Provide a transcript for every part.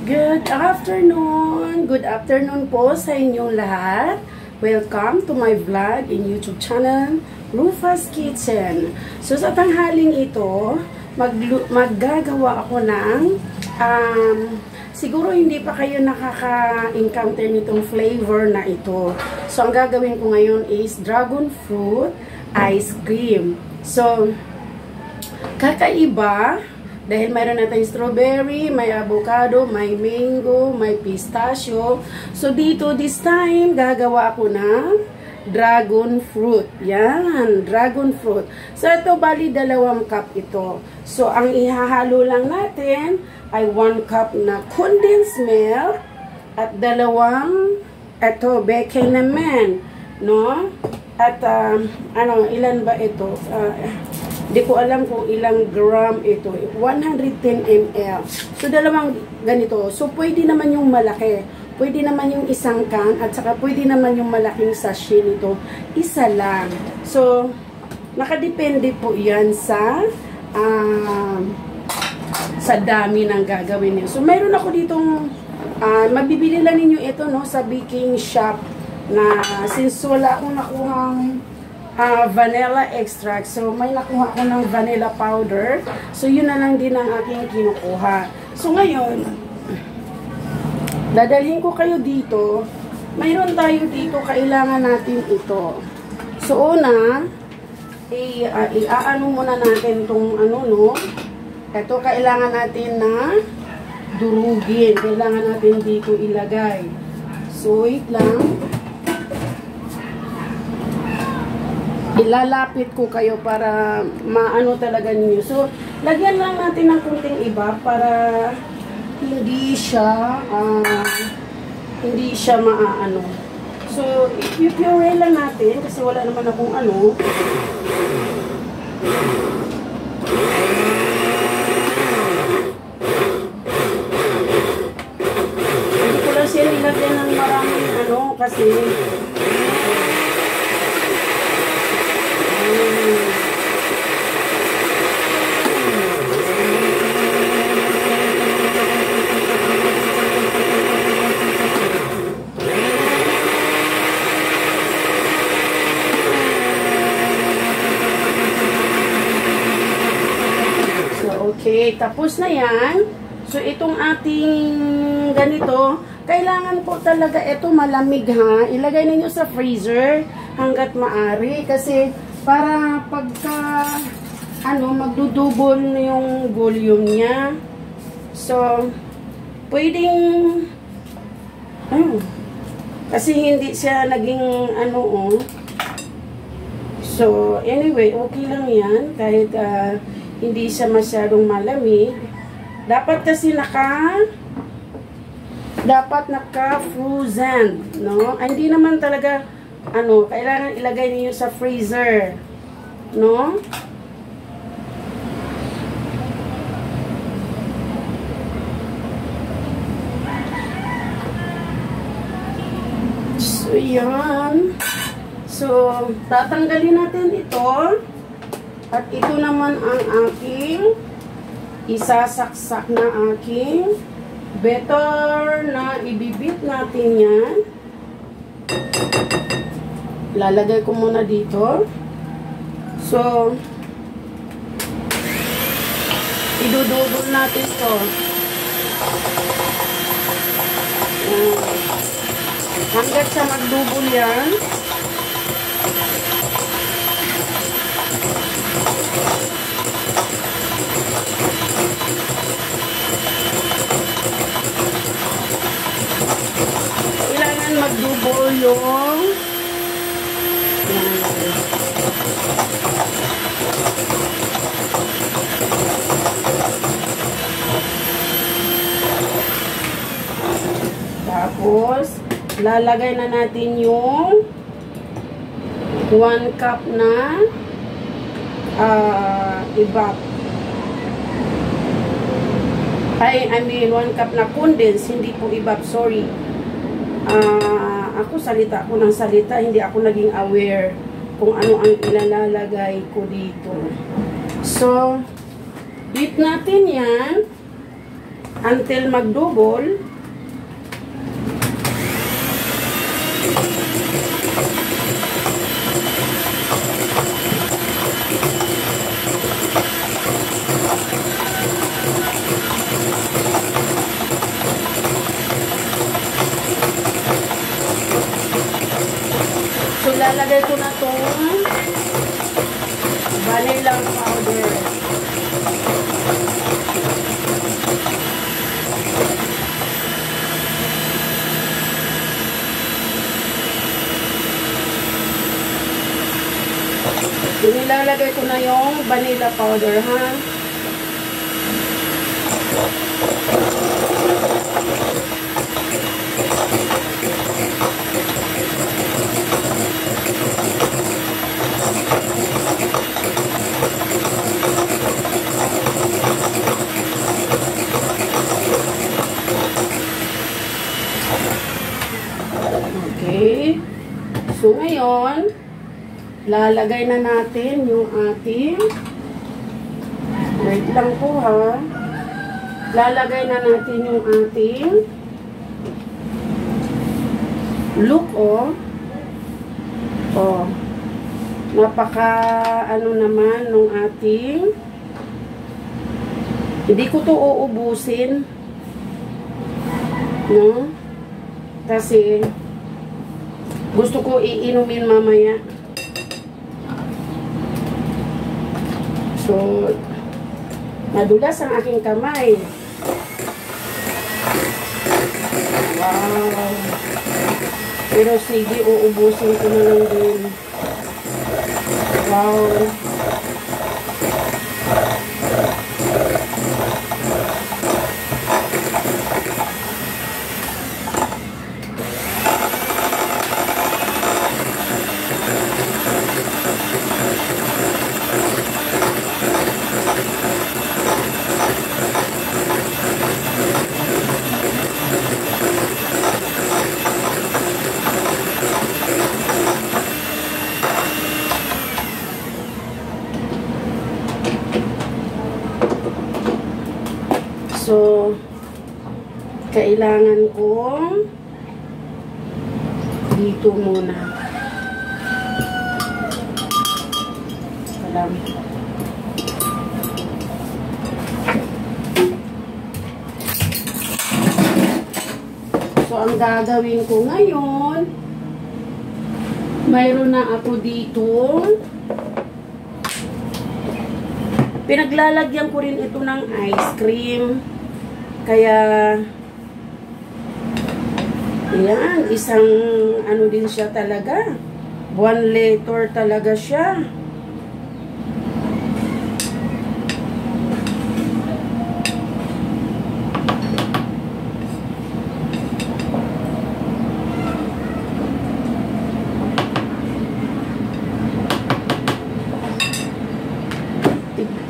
Good afternoon! Good afternoon po sa inyong lahat. Welcome to my vlog in YouTube channel, Rufa's Kitchen. So sa tanghaling ito, maggagawa ako ng, siguro hindi pa kayo nakaka-encounter nitong flavor na ito. So ang gagawin ko ngayon is dragon fruit ice cream. So, kakaiba. Dahil mayroon natin strawberry, may avocado, may mango, may pistachio. So, dito, this time, gagawa ako ng dragon fruit. Yan, dragon fruit. So, ito, bali, 2 cup ito. So, ang ihahalo lang natin ay 1 cup na condensed milk at 2, ito, baking naman, no? At, ilan ba ito? Di ko alam kung ilang gram ito. 110 ml. So, 2 ganito. So, pwede naman yung malaki. Pwede naman yung isang can. At saka pwede naman yung malaking sachet nito. Isa lang. So, nakadepende po yan sa dami ng gagawin niyo. So, mayroon ako ditong mabibili lang ninyo ito, no, sa baking shop na since wala akong nakuhang vanilla extract. So, may nakuha ko ng vanilla powder. So, yun na lang din ang aking kinukuha. So, ngayon, dadalhin ko kayo dito. Mayroon tayo dito, kailangan natin ito. So, una, iaano muna natin itong ito, kailangan natin na durugin. Kailangan natin dito ilagay. So, wait lang. Ilalapit ko kayo para maano talaga niyo. So, lagyan lang natin ng kunting iba para hindi siya maaano. So, i-puree lang natin kasi wala naman akong hindi ko lang siya nilagyan ng maraming kasi okay, tapos na yan. So, itong ating ganito, kailangan po talaga ito malamig ha. Ilagay ninyo sa freezer hanggat maaari. Kasi, para pagka, magdudubol yung volume niya. So, pwedeng, kasi hindi siya naging, So, anyway, okay lang yan. Kahit, hindi siya masyadong malamig. Dapat kasi naka-frozen, no? Hindi naman talaga, kailangan ilagay niyo sa freezer, no? So, yan. So, tatanggalin natin ito. At ito naman ang aking isasaksak na aking better na ibibit natin yan. Lalagay ko muna dito. So, idudubol natin to. Hanggat sa magdubol yan. Kailangan magdubol yung tapos lalagay na natin yung 1 cup na evap. I mean 1 cup na condense, hindi po evap, sorry. Ako salita ako ng salita, hindi ako naging aware kung ano ang ilalagay ko dito. So, beat natin yan. until mag-double. So, lalagay ko na itong vanilla powder. Nilalagay ko na yung vanilla powder, ha? Okay. So, ngayon, lalagay na natin yung ating, wait lang po ha, lalagay na natin yung ating look, napaka ano naman nung ating, hindi ko to uubusin, no, kasi gusto ko iinumin mamaya. So, nadulas ang aking kamay. Wow. Pero sige, uubusin ko na lang din. Wow. So, kailangan kong dito muna. Alam. So, ang gagawin ko ngayon, mayroon na ako dito. Pinaglalagyan ko rin ito ng ice cream. Kaya, yan, isang ano din siya talaga. 1 liter talaga siya.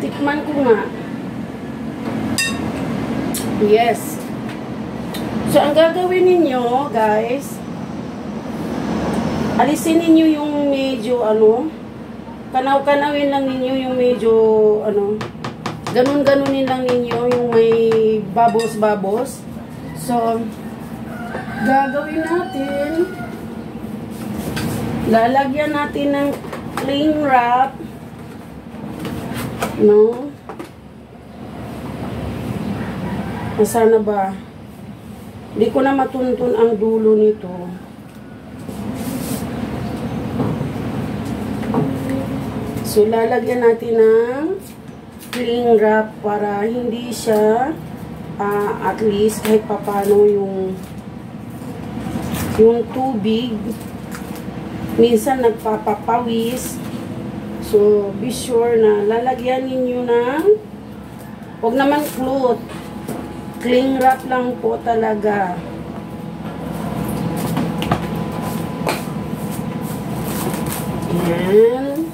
Tikman ko nga. Yes. So, ang gagawin ninyo, guys, alisin ninyo yung medyo, kanaw-kanawin lang ninyo yung medyo, ganun-ganunin lang ninyo yung may babos-babos. So, gagawin natin, lalagyan natin ng cling wrap, no? Sana ba? Hindi ko na matuntun ang dulo nito. So, lalagyan natin ng cling wrap para hindi siya, at least kahit papano yung tubig. Minsan nagpapapawis. So, be sure na lalagyan ninyo ng, huwag naman cloth. Cling wrap lang po talaga. Ayan.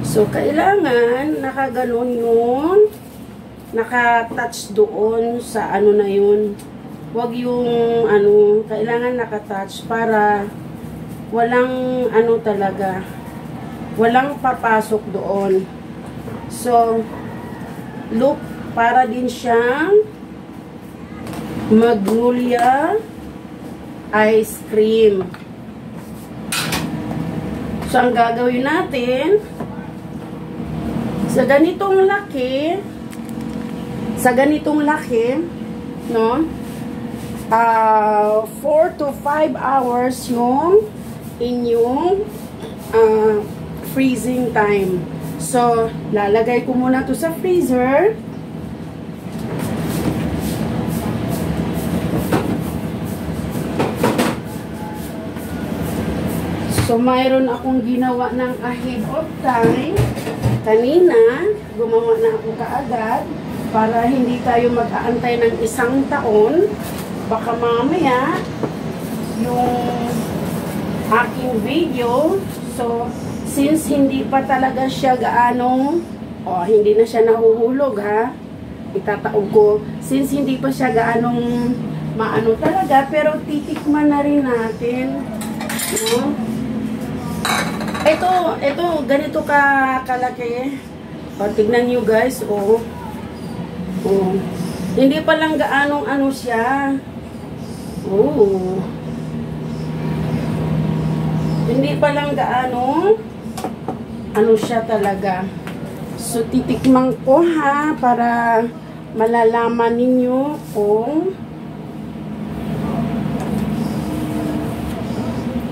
So, kailangan nakaganon yun. Naka-touch doon sa ano na yun. Huwag yung kailangan naka-touch para walang ano talaga, walang papasok doon. So, look, para din siyang Magnolia ice cream. So, ang gagawin natin, sa ganitong laki, no, 4 to 5 hours yung inyong freezing time. So, lalagay ko muna to sa freezer. So, mayroon akong ginawa ng ahead of time. Kanina, gumawa na ako kaagad para hindi tayo mag-aantay ng 1 taon. Baka mamaya, yung aking video, so, since hindi pa talaga siya gaano, hindi na siya nahuhulog ha, itataog ko, since hindi pa siya gaanong maano talaga, pero titikman na rin natin, no? Ito, ganito kalaki. Tignan nyo guys, hindi pa lang gaanong ano siya. Hindi pa lang gaanong ano siya talaga. So, titikman ko ha, para malalaman ninyo kung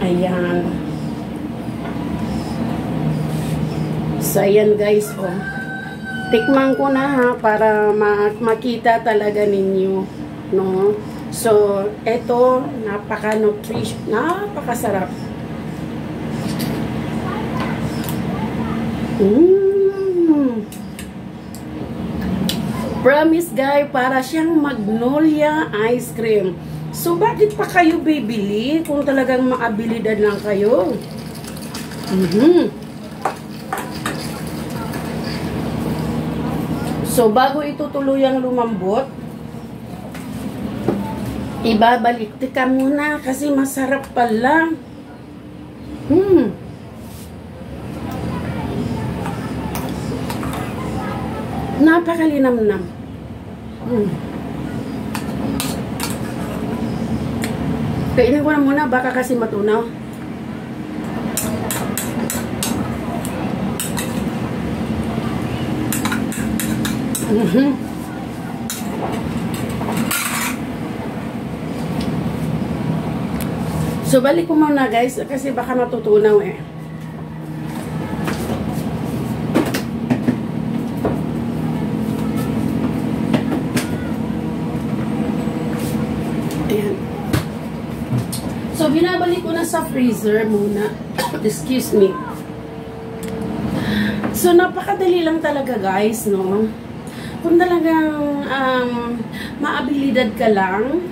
ayan. So, ayan guys, tikman ko na ha, para makita talaga ninyo, no? So, eto, napakasarap. Promise guys, para siyang Magnolia ice cream. So, bakit pa kayo bibili kung talagang maabilidad lang kayo? So, bago ito tuluyang lumambot, ibabalik ka muna kasi masarap pala. Napakalinamnam. Kainin ko na muna, baka kasi matunaw. So, balik ko muna guys, kasi baka matutunaw eh. Ayan. So, binabalik ko na sa freezer muna. Excuse me. So, napakadali lang talaga guys, no? Kung talagang maabilidad ka lang,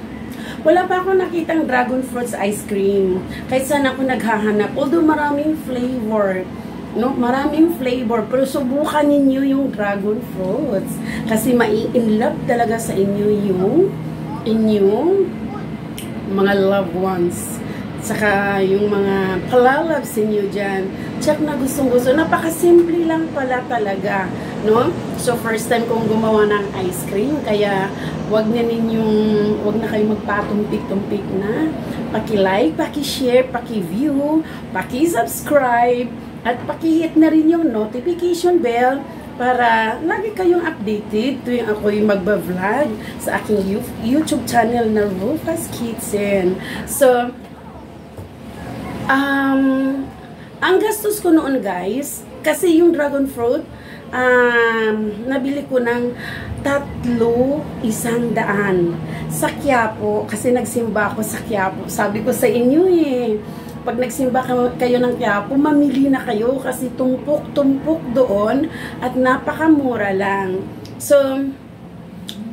wala pa ako nakitang dragon fruits ice cream. Kahit saan ako naghahanap. Although maraming flavor. No? Maraming flavor. Pero subukan ninyo yung dragon fruits. Kasi mai-inlove talaga sa inyo yung inyong mga loved ones. Saka yung mga kalalabs ninyo dyan. Check na gustong-gusto. Napakasimple lang pala talaga. No? So, first time kong gumawa ng ice cream. Kaya, wag na kayo magpatumpik-tumpik na. Paki-like, paki-share, paki-view, paki-subscribe, at paki-hit na rin yung notification bell para lagi kayong updated tuwing ako'y magba-vlog sa aking YouTube channel na Rufus Kitchen. So, ang gastos ko noon guys, kasi yung dragon fruit, nabili ko ng 3,100 sa Quiapo, kasi nagsimba ako sa Quiapo. Sabi ko sa inyo eh, pag nagsimba kayo ng Quiapo, mamili na kayo kasi tumpok-tumpok doon at napakamura lang. So,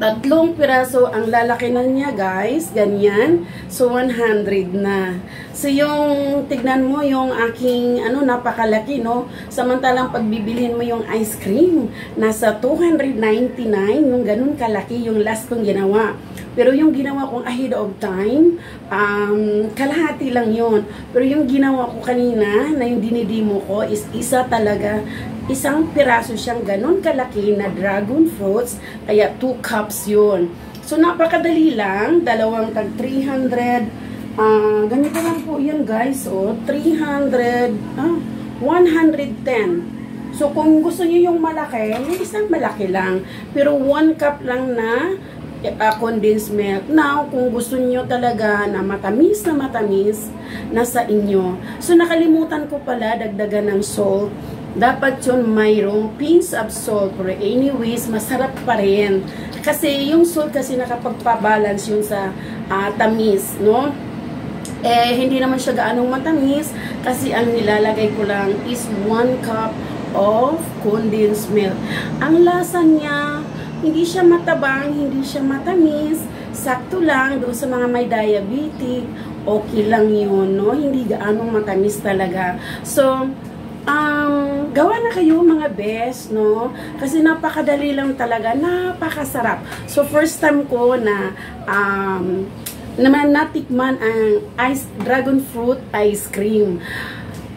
3 piraso ang lalaki na niya guys, ganyan. So 100 na. So yung tignan mo yung aking napakalaki no. Samantalang pagbibilhin mo yung ice cream, nasa 299 yung ganun kalaki yung last kong ginawa. Pero yung ginawa kong ahead of time, kalahati lang yun. Pero yung ginawa ko kanina, na yung dinidemo ko, is isa talaga, isang piraso siyang ganun kalaki na dragon fruits, kaya 2 cups yun. So, napakadali lang, dalawang tag 300, ganito lang po yan guys, 300, 110. So, kung gusto niyo yung malaki, yung isang malaki lang. Pero 1 cup lang na condensed milk. Now, kung gusto niyo talaga na matamis, nasa inyo. So, nakalimutan ko pala dagdagan ng salt. Dapat yun mayroong pinch of salt. Pero anyways, masarap pa rin. Kasi yung salt kasi nakapagpabalance yun sa tamis, no? Hindi naman siya gaanong matamis kasi ang nilalagay ko lang is 1 cup of condensed milk. Ang lasa niya, hindi siya matabang, hindi siya matamis, sakto lang doon sa mga may diabetic, okay lang yun, no? Hindi gaanong matamis talaga. So, gawa na kayo mga best, no? Kasi napakadali lang talaga, napakasarap. So, first time ko na naman natikman ang dragon fruit ice cream.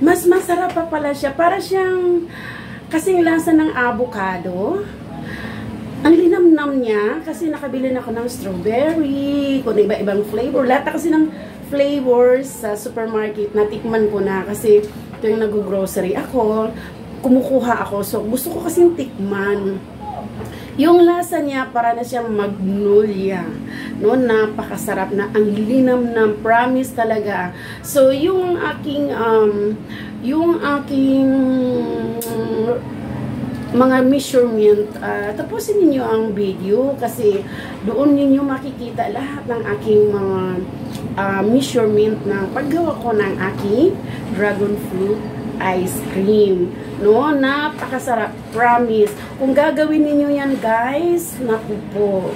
Mas masarap pa pala siya. Para siyang kasing lasa ng avocado. Ang linamnam niya kasi nakabili na ako ng strawberry, kung iba-ibang flavor. Lahat kasi ng flavors sa supermarket natikman ko na kasi ito yung nag-grocery ako. Kumukuha ako. So gusto ko kasing tikman. Yung lasa niya para na siyang magnolia. No, napakasarap na, ang linamnam, promise talaga. So yung aking mga measurement, tapusin niyo ang video kasi doon niyo makikita lahat ng aking mga measurement ng paggawa ko ng aking dragon fruit ice cream. No, napakasarap, promise. Kung gagawin niyo yan guys, naku po,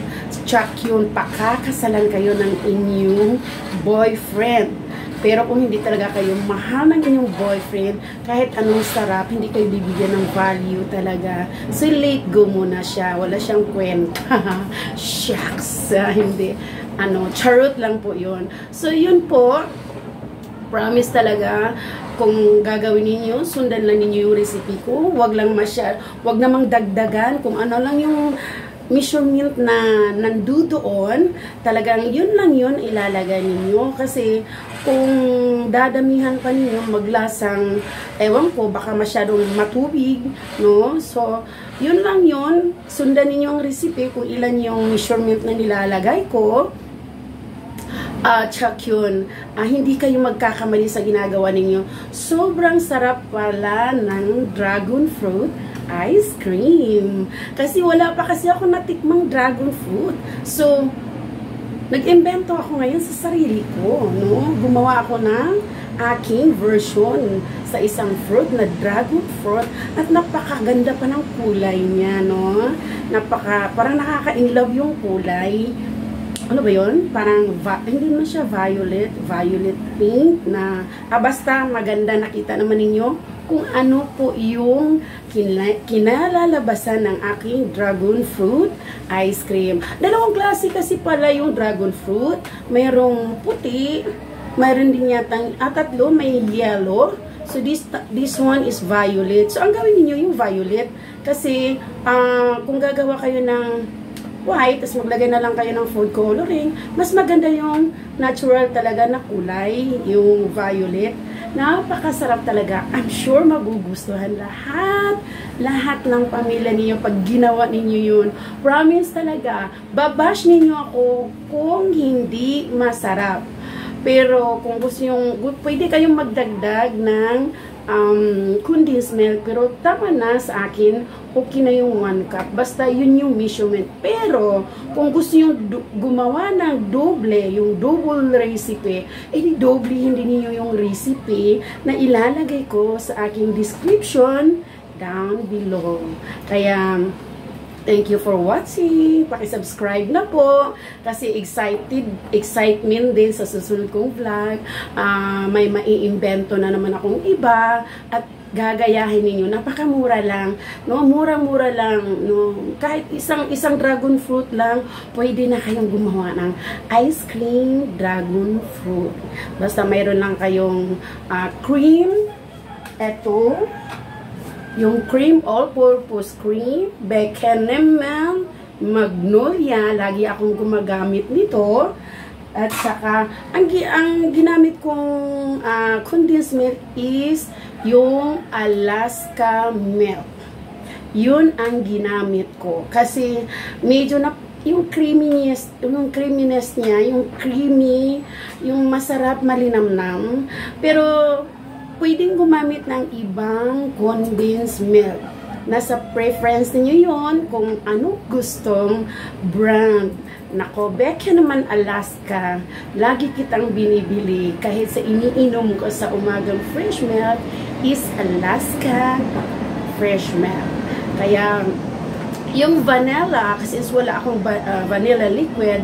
check yun, pakakasalan kayo ng inyong boyfriend. Pero kung hindi talaga kayo mahal ng inyong boyfriend, kahit anong sarap, hindi kayo bibigyan ng value talaga. So, let go muna siya. Wala siyang kwenta. Shucks. Hindi. Charot lang po yun. So, yun po. Promise talaga, kung gagawin ninyo, sundan lang ninyo yung recipe ko. Wag namang dagdagan. Kung ano lang yung measurement na nandoon, talagang yun lang yun ilalagay ninyo. Kasi kung dadamihan pa ninyo, maglasang, ewan ko, baka masyadong matubig, no? So, yun lang yun. Sundan ninyo ang recipe kung ilan yung measurement na nilalagay ko. Check yun. Hindi kayo magkakamali sa ginagawa ninyo. Sobrang sarap pala ng dragon fruit ice cream. Kasi wala pa kasi ako natikmang dragon fruit. So, nag-invento ako ngayon sa sarili ko. No? Gumawa ako ng aking version sa isang fruit na dragon fruit. At napakaganda pa ng kulay niya. No? Parang nakaka-inlove yung kulay. Ano ba yun? Parang, hindi naman siya violet pink na, basta maganda, nakita naman ninyo kung ano po yung kinalalabasan ng aking dragon fruit ice cream. Dalawang klase kasi pala yung dragon fruit. Mayroong puti, mayroon din yata, tatlo, may yellow. So, this one is violet. So, ang gawin niyo yung violet. Kasi, kung gagawa kayo ng white, tapos maglagay na lang kayo ng food coloring, mas maganda yung natural talaga na kulay, yung violet. Napakasarap talaga. I'm sure magugustuhan lahat ng pamilya ninyo pag ginawa ninyo yun. Promise talaga, babash ninyo ako kung hindi masarap. Pero kung gusto nyo, pwede kayong magdagdag ng condensed milk, pero tama na sa akin, okay na yung 1 cup. Basta yun yung measurement. Pero, kung gusto nyo gumawa ng doble, yung double recipe, doble hindi niyo yung recipe na ilalagay ko sa aking description down below. Kaya, Thank you for watching. Paki-subscribe na po kasi excitement din sa susunod kong vlog. May maiimbento na naman akong iba at gagayahin ninyo. Napakamura lang, no? Mura-mura lang, no? Kahit isang dragon fruit lang, pwede na kayong gumawa ng ice cream dragon fruit. Basta mayroon lang kayong cream. Ito, yung cream, all-purpose cream, Bechamel, Magnolia, lagi akong gumagamit nito. At saka, ang ginamit kong condensed milk is yung Alaska milk. Yun ang ginamit ko. Kasi, medyo na, yung creaminess niya, yung creamy, yung masarap, malinamnam. Pero, pwedeng gumamit ng ibang condensed milk. Nasa preference niyo yon kung ano gustong brand. Nako, Becca naman Alaska. Lagi kitang binibili kahit sa iniinom ko sa umagang fresh milk is Alaska fresh milk. Kaya, yung vanilla, kasi wala akong vanilla liquid,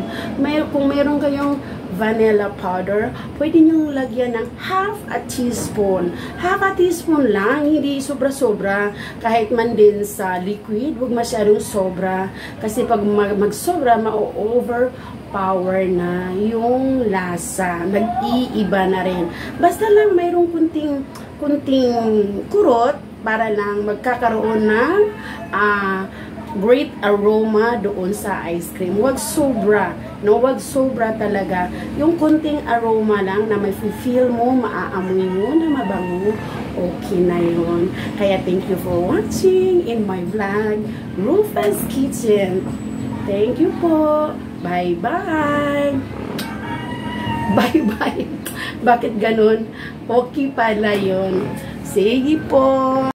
kung mayroon kayong vanilla powder, pwede nyo lagyan ng half a teaspoon. Half a teaspoon lang, hindi sobra-sobra. Kahit man din sa liquid, huwag masyadong sobra. Kasi pag mag-sobra, ma-overpower na yung lasa. Nag-iiba na rin. Basta lang mayroong kunting kurot para lang magkakaroon ng great aroma doon sa ice cream. Huwag sobra, no? Huwag sobra talaga. Yung kunting aroma lang na may feel mo, maaamoy mo na mabango, okay na yun. Kaya thank you for watching in my vlog, Rufus Kitchen. Thank you po. Bye-bye. Bye-bye. Bakit ganun? Okay pala yun. Sige po.